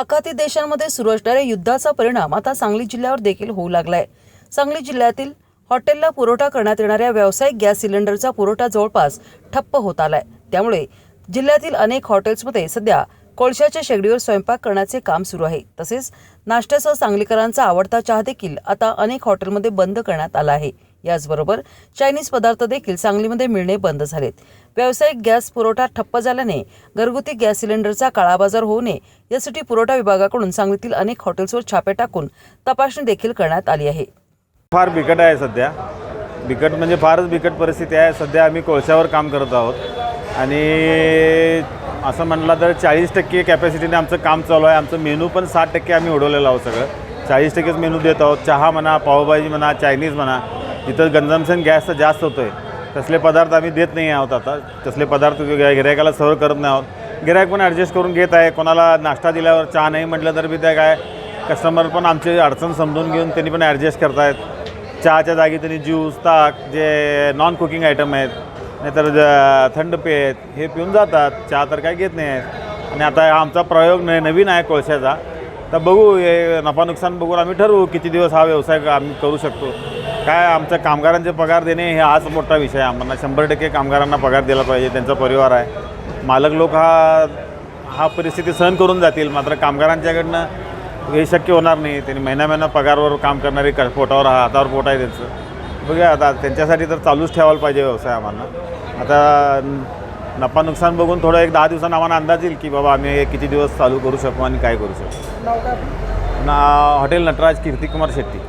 आखाती देशांमध्ये सुरू असणाऱ्या युद्धाचा परिणाम आता सांगली जिल्ह्यावर देखील होऊ लागलाय। सांगली जिल्ह्यातील हॉटेलला पुरवठा करण्यात येणाऱ्या व्यावसायिक गॅस सिलेंडरचा पुरवठा जवळपास ठप्प होत आलाय। त्यामुळे जिल्ह्यातील अनेक हॉटेल्समध्ये सध्या कोळशाच्या शेगडीवर स्वयंपाक करण्याचे काम सुरू आहे। तसेच नाश्त्यासह सांगलीकरांचा आवडता चहा देखील आता अनेक हॉटेलमध्ये बंद करण्यात आला आहे। याचबरोबर चायनीज पदार्थ देखील सांगलीमध्ये मिळणे बंद झालेत। व्यावसायिक गॅस पुरवठा ठप्प झाल्याने घरगुती गॅस सिलेंडरचा काळाबाजार होऊ नये यासाठी पुरवठा विभागाकडून सांगलीतील अनेक हॉटेल्सवर छापे टाकून तपासणी देखील करण्यात आली आहे। फार बिकट आहे सध्या, बिकट म्हणजे फारच बिकट परिस्थिती आहे। सध्या आम्ही कोळशावर काम करत आहोत आणि असं म्हटलं तर 40% कॅपॅसिटीने आमचं काम चालू आहे। आमचं मेनू पण 60% आम्ही उडवलेलं आहोत। सगळं 40%च मेनू देत आहोत। चहा म्हणा, पावभाजी म्हणा, चायनीज म्हणा, जिथं कन्झम्पशन गॅसचं जास्त होतं आहे तसले पदार्थ आम्ही देत नाही आहोत। आता तसले पदार्थ गिरायकाला सर्व करत नाही आहोत। गिरायक पण ॲडजस्ट करून घेत आहे। कोणाला नाश्ता दिल्यावर चहा नाही म्हटलं तर बी त्या काय कस्टमर पण आमची अडचण समजून घेऊन त्यांनी पण ॲडजस्ट करत आहेत। चहाच्या जागी त्यांनी ज्यूस, ताक, जे नॉन कुकिंग आयटम आहेत, नाहीतर थंड पेय आहेत, हे पिऊन जातात। चहा तर काय घेत नाही आहेत। आणि आता आमचा प्रयोग नवीन आहे कोळशाचा, तर बघू हे नफा नुकसान बघून आम्ही ठरवू किती दिवस हा व्यवसाय आम्ही करू शकतो। काय आमच्या कामगारांचे पगार देणे हे हाच मोठा विषय आहे। आम्हाला 100% कामगारांना पगार दिला पाहिजे, त्यांचा परिवार आहे। मालक लोक हा परिस्थिती सहन करून जातील, मात्र कामगारांच्याकडनं हे शक्य होणार नाही। त्यांनी महिना पगारवर काम करणारे पोटावर हातावर पोट आहे त्यांचं। बघूया आता त्यांच्यासाठी तर चालूच ठेवायला पाहिजे व्यवसाय आम्हाला। आता नफा नुकसान बघून थोडं एक 10 दिवसांना आम्हाला अंदाज येईल की बाबा आम्ही किती दिवस चालू करू शकू आणि काय करू शकू। हॉटेल नटराज कीर्तिकुमार शेट्टी।